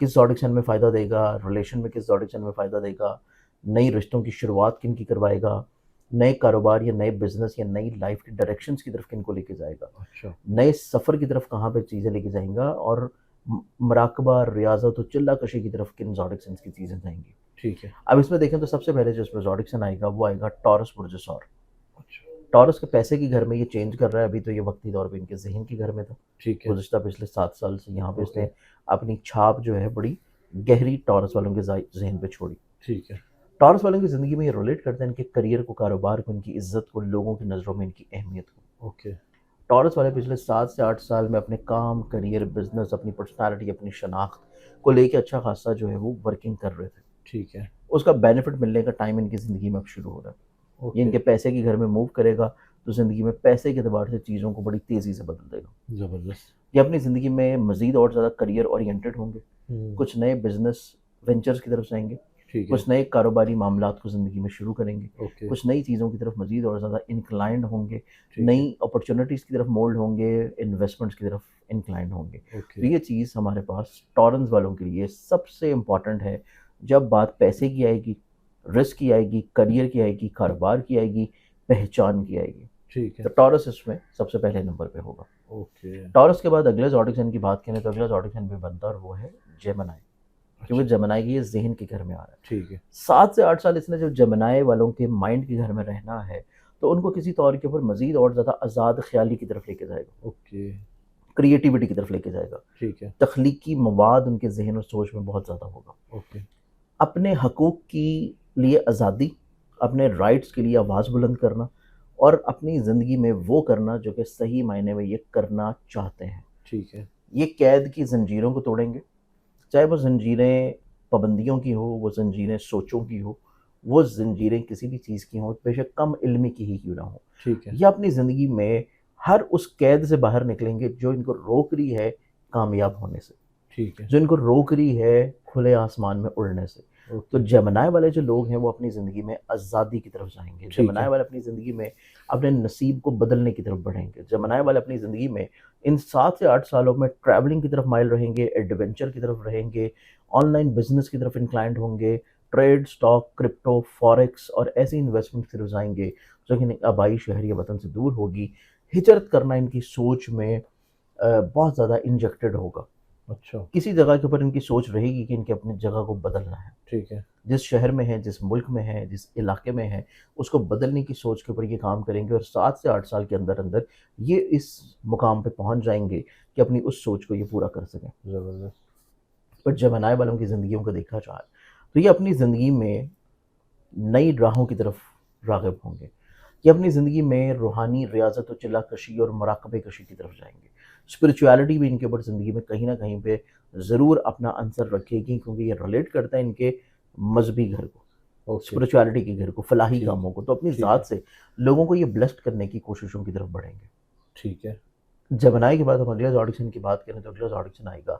کس زوڈک میں فائدہ دے گا، ریلیشن میں کس زوڈک میں فائدہ دے گا، نئی رشتوں کی شروعات کن کی کروائے گا، نئے کاروبار یا نئے بزنس یا نئی لائف کی ڈائریکشنز کی طرف کن کو لے کے جائے گا، اچھا نئے سفر کی طرف کہاں پہ چیزیں لے کے جائیں گا، اور مراقبہ، ریاضت و چلہ کشی کی طرف کن زوڈک سائنس کی چیزیں جائیں گی۔ ٹھیک ہے اب اس میں دیکھیں تو سب سے پہلے جو اس میں زوڈک سائن آئے گا وہ آئے گا ٹورس برج ثور۔ اچھا ٹورس کے پیسے کے گھر میں یہ چینج کر رہا ہے، ابھی تو یہ وقتی طور پہ ان کے ذہن کے گھر میں تھا، ٹھیک ہے گزشتہ پچھلے 7 سال سے یہاں پہ اس نے اوکے اپنی چھاپ جو ہے بڑی گہری ٹورس والوں کے ذہن پہ چھوڑی۔ ٹھیک ہے ٹورس والوں کی زندگی میں یہ ریلیٹ کرتے ہیں ان کے کریئر کو، کاروبار کو، ان کی عزت کو، لوگوں کی نظروں میں ان کی اہمیت کو۔ اوکے ٹورس والے پچھلے 7 سے 8 سال میں اپنے کام، کریئر، بزنس، اپنی پرسنالٹی، اپنی شناخت کو لے کے اچھا خاصا جو ہے وہ ورکنگ کر رہے تھے۔ ٹھیک ہے اس کا بینیفٹ ملنے کا ٹائم ان کی زندگی میں اب شروع ہو رہا ہے۔ یہ ان اوکے کے پیسے کے گھر میں موو کرے گا تو زندگی میں پیسے کے اعتبار سے چیزوں کو بڑی تیزی سے بدل دے گا۔ زبردست یہ اپنی زندگی میں مزید اور زیادہ کریئر اورینٹڈ ہوں گے، کچھ نئے بزنس وینچرز کی طرف جائیں گے، ٹھیک ہے کچھ نئے کاروباری معاملات کو زندگی میں شروع کریں گے، اوکے کچھ نئی چیزوں کی طرف مزید اور زیادہ انکلائنڈ ہوں گے، ٹھیک ہے نئی اپرچونیٹیز کی طرف مولڈ ہوں گے، انویسٹمنٹس کی طرف انکلائنڈ ہوں گے۔ تو اوکے یہ چیز ہمارے پاس ٹورنز والوں کے لیے سب سے امپورٹنٹ ہے۔ جب بات پیسے کی آئے گی، رسک کی آئے گی، کریئر کی آئے گی، کاروبار کی آئے گی، پہچان کی آئے گی، ٹھیک ہے تو ٹورس اس میں سب سے پہلے نمبر پہ ہوگا۔ اوکے ٹورس کے بعد اگلے زوڈک سائن کی بات کریں تو اگلا زوڈک سائن بھی بنتا ہے اور وہ ہے جیمنائی، کیونکہ جیمنائی یہ ذہن کے گھر میں آ رہا ہے۔ ٹھیک ہے 7 سے 8 سال اس نے جب جیمنائی والوں کے مائنڈ کے گھر میں رہنا ہے تو ان کو کسی طور کے اوپر مزید اور زیادہ آزاد خیالی کی طرف لے کے جائے گا، اوکے کریٹیوٹی کی طرف لے کے جائے گا، ٹھیک ہے تخلیقی مواد ان کے ذہن اور سوچ میں بہت زیادہ ہوگا۔ اوکے اپنے حقوق کی لیے آزادی، اپنے رائٹس کے لیے آواز بلند کرنا، اور اپنی زندگی میں وہ کرنا جو کہ صحیح معنی میں یہ کرنا چاہتے ہیں۔ ٹھیک ہے یہ قید کی زنجیروں کو توڑیں گے، چاہے وہ زنجیریں پابندیوں کی ہو، وہ زنجیریں سوچوں کی ہو، وہ زنجیریں کسی بھی چیز کی ہوں، بے شک کم علمی کی ہی کیوں نہ ہوں۔ ٹھیک ہے یہ اپنی زندگی میں ہر اس قید سے باہر نکلیں گے جو ان کو روک رہی ہے کامیاب ہونے سے، ٹھیک ہے جو ان کو روک رہی ہے کھلے آسمان میں اڑنے سے۔ تو اوکے جیمنائی والے جو لوگ ہیں وہ اپنی زندگی میں آزادی کی طرف جائیں گے، ٹھیک جیمنائی ہے والے اپنی زندگی میں اپنے نصیب کو بدلنے کی طرف بڑھیں گے، جیمنائی والے اپنی زندگی میں ان 7 سے 8 سالوں میں ٹریولنگ کی طرف مائل رہیں گے، ایڈونچر کی طرف رہیں گے، آن لائن بزنس کی طرف انکلائنڈ ہوں گے، ٹریڈ، سٹاک، کرپٹو، فوریکس اور ایسی انویسٹمنٹ کی طرف جائیں گے جو کہ آبائی شہری وطن سے دور ہوگی۔ ہجرت کرنا ان کی سوچ میں بہت زیادہ انجیکٹڈ ہوگا۔ اچھا کسی جگہ کے اوپر ان کی سوچ رہے گی کہ ان کے اپنی جگہ کو بدلنا ہے، ٹھیک ہے جس شہر میں ہے، جس ملک میں ہے، جس علاقے میں ہے، اس کو بدلنے کی سوچ کے اوپر یہ کام کریں گے، اور 7 سے 8 سال کے اندر اندر یہ اس مقام پہ پہنچ جائیں گے کہ اپنی اس سوچ کو یہ پورا کر سکیں۔ زبردست پر جیمنائی والوں کی زندگیوں کو دیکھا جائے تو یہ اپنی زندگی میں نئی راہوں کی طرف راغب ہوں گے، یہ اپنی زندگی میں روحانی ریاضت و چلہ کشی اور مراقبہ کشی کی طرف جائیں گے۔ اسپرچویلٹی بھی ان کے اوپر زندگی میں کہیں نہ کہیں پہ ضرور اپنا عنصر رکھے گی، کیونکہ یہ ریلیٹ کرتا ہے ان کے مذہبی گھر کو، اوکے اسپرچویلٹی کے گھر کو، فلاحی ٹھیک کاموں کو، تو اپنی ٹھیک ذات ہے سے لوگوں کو یہ بلیسڈ کرنے کی کوششوں کی طرف بڑھیں گے۔ ٹھیک ہے جیمنائی کے بعد ہم اگلے زوڈک کی بات کریں تو اگلا زوڈک آئے گا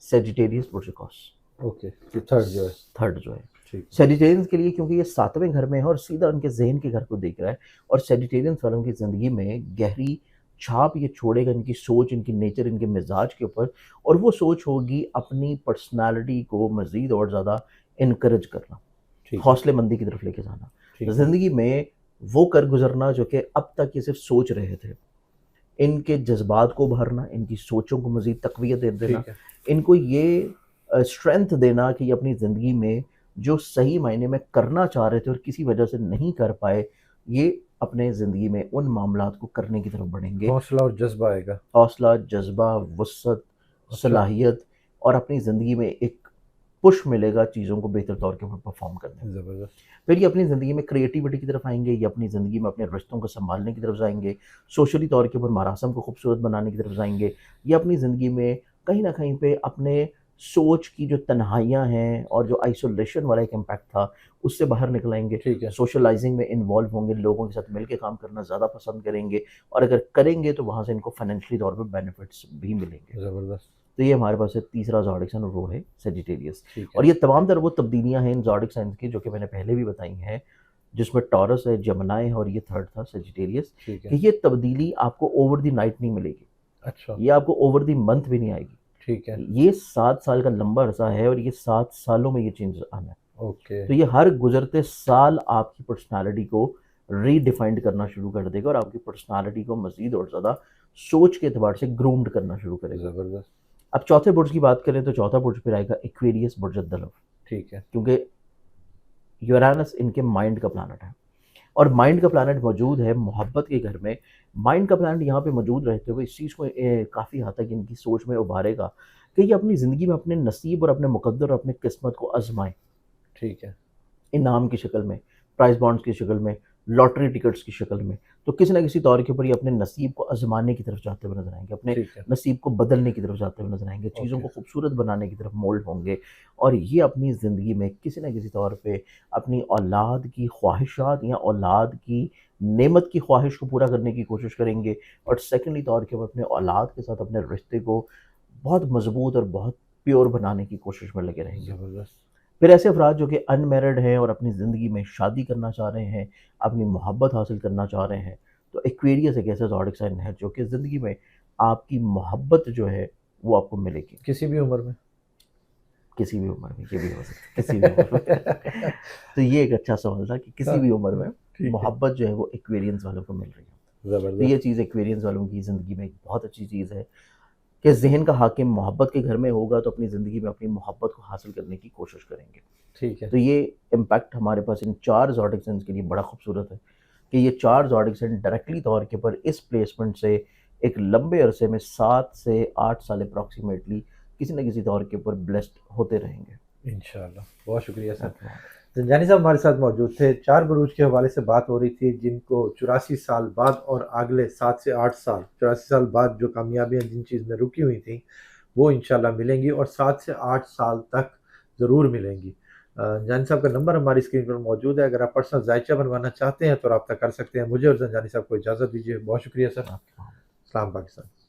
سیجیٹیریس پروٹوکوس، اوکے یہ تھرڈ جو ہے تھرڈ جو ہے ٹھیک سیجیٹیرینس کے لیے، کیونکہ یہ 7ویں گھر میں ہے اور سیدھا ان کے ذہن کے گھر کو دیکھ رہا ہے، اور سیجیٹیرینس والوں کی زندگی میں گہری چھاپ یہ چھوڑے گا ان کی سوچ، ان کی نیچر، ان کے مزاج کے اوپر، اور وہ سوچ ہوگی اپنی پرسنالٹی کو مزید اور زیادہ انکریج کرنا، ٹھیک ہے حوصلے مندی کی طرف لے کے جانا، ٹھیک ہے زندگی میں وہ کر گزرنا جو کہ اب تک یہ صرف سوچ رہے تھے، ان کے جذبات کو ابھارنا، ان کی سوچوں کو مزید تقویت دے دینا، ٹھیک ہے ان کو یہ اسٹرینتھ دینا کہ یہ اپنی زندگی میں جو صحیح معنی میں کرنا چاہ رہے تھے اور کسی وجہ سے نہیں کر پائے، یہ اپنے زندگی میں ان معاملات کو کرنے کی طرف بڑھیں گے۔ حوصلہ اور جذبہ آئے گا حوصلہ، جذبہ، وسعت، اچھا صلاحیت، اور اپنی زندگی میں ایک پش ملے گا چیزوں کو بہتر طور کے اوپر پرفارم کرنے میں۔ زبردست پھر یہ اپنی زندگی میں کریٹیوٹی کی طرف آئیں گے، یہ اپنی زندگی میں اپنے رشتوں کو سنبھالنے کی طرف جائیں گے، سوشلی طور کے اوپر مراسم کو خوبصورت بنانے کی طرف جائیں گے، یہ اپنی زندگی میں کہیں نہ کہیں پہ اپنے سوچ کی جو تنہائیاں ہیں اور جو آئسولیشن والا ایک امپیکٹ تھا اس سے باہر نکل آئیں گے، ٹھیک ہے سوشلائزنگ میں انوالو ہوں گے، لوگوں کے ساتھ مل کے کام کرنا زیادہ پسند کریں گے، اور اگر کریں گے تو وہاں سے ان کو فائنینشلی طور پہ بینیفٹس بھی ملیں گے۔ زبردست تو یہ ہمارے پاس تیسرا زوڈک سائن اور وہ ہے سیجیٹیریس، ٹھیک اور ہے یہ تمام تر وہ تبدیلیاں ہیں ان زوڈک سائنس کی جو کہ میں نے پہلے بھی بتائی ہیں، جس میں ٹورس ہے، جیمنائی ہے، اور یہ تھرڈ تھا سیجیٹیریس، ٹھیک ہے کہ یہ تبدیلی آپ کو اوور دی نائٹ نہیں ملے گی، اچھا یہ آپ کو اوور دی منتھ بھی نہیں آئے گی، ٹھیک ہے، یہ 7 سال کا لمبا عرصہ ہے اور یہ 7 سالوں میں یہ چینج آنا ہے. اوکے، تو یہ ہر گزرتے سال آپ کی پرسنالٹی کو ری ڈیفائنڈ کرنا شروع کر دے گا اور آپ کی پرسنالٹی کو مزید اور زیادہ سوچ کے اعتبار سے گرومڈ کرنا شروع کرے گا. زبردست، اب چوتھے برج کی بات کریں تو چوتھا برج پھر آئے گا ایکویریس برج الدلو، ٹھیک ہے، کیونکہ یورانس ان کے مائنڈ کا پلانٹ ہے اور مائنڈ کا پلانٹ موجود ہے محبت کے گھر میں. مائنڈ کا پلانٹ یہاں پہ موجود رہتے ہوئے اس چیز کو کافی حد تک ان کی سوچ میں ابھارے گا کہ یہ اپنی زندگی میں اپنے نصیب اور اپنے مقدر اور اپنے قسمت کو آزمائیں، ٹھیک ہے، انعام کی شکل میں، پرائز بانڈز کی شکل میں، لاٹری ٹکٹس کی شکل میں. تو کسی نہ کسی طور کے اوپر یہ اپنے نصیب کو آزمانے کی طرف جاتے ہوئے نظر آئیں گے، اپنے ٹھیک ہے، نصیب کو بدلنے کی طرف جاتے ہوئے نظر آئیں گے، چیزوں اوکے، کو خوبصورت بنانے کی طرف مولڈ ہوں گے. اور یہ اپنی زندگی میں کسی نہ کسی طور پہ اپنی اولاد کی خواہشات یا اولاد کی نعمت کی خواہش کو پورا کرنے کی کوشش کریں گے. اور سیکنڈلی طور کے اوپر اپنے اولاد کے ساتھ اپنے رشتے کو بہت مضبوط اور بہت پیور بنانے کی کوشش میں لگے رہیں گے. زبردست، پھر ایسے افراد جو کہ ان میرڈ ہیں اور اپنی زندگی میں شادی کرنا چاہ رہے ہیں، اپنی محبت حاصل کرنا چاہ رہے ہیں، تو ایکویریس ایک ایسا زوڈک سائن ہے جو کہ زندگی میں آپ کی محبت جو ہے وہ آپ کو ملے گی کسی بھی عمر میں، کسی بھی عمر میں. یہ بھی ہو سکتا ہے کسی بھی عمر میں. تو یہ ایک اچھا سوال تھا کہ کسی بھی عمر میں ٹھیک ہے، محبت جو ہے وہ ایکویرینس والوں کو مل رہی ہے. تو یہ زبردست، چیز ایکویرینس والوں کی زندگی میں ایک بہت اچھی چیز ہے کہ ذہن کا حاکم محبت کے گھر میں ہوگا تو اپنی زندگی میں اپنی محبت کو حاصل کرنے کی کوشش کریں گے. ٹھیک ہے، تو یہ امپیکٹ ہمارے پاس ان 4 زوڈک سائنس کے لیے بڑا خوبصورت ہے کہ یہ 4 زوڈک سائن ڈائریکٹلی طور کے پر اس پلیسمنٹ سے ایک لمبے عرصے میں 7 سے 8 سال اپروکسیمیٹلی کسی نہ کسی طور کے اوپر بلیسڈ ہوتے رہیں گے. انشاءاللہ، بہت شکریہ سر. زنجانی صاحب ہمارے ساتھ موجود تھے. 4 بروج کے حوالے سے بات ہو رہی تھی جن کو 84 سال بعد اور اگلے 7 سے 8 سال 84 سال بعد جو کامیابیاں جن چیز میں رکی ہوئی تھیں وہ انشاءاللہ ملیں گی اور 7 سے 8 سال تک ضرور ملیں گی. زنجانی صاحب کا نمبر ہماری اسکرین پر موجود ہے، اگر آپ پرسنل ذائچہ بنوانا چاہتے ہیں تو رابطہ کر سکتے ہیں. مجھے اور زنجانی صاحب کو اجازت دیجیے. بہت شکریہ سر. السلام پاکستان.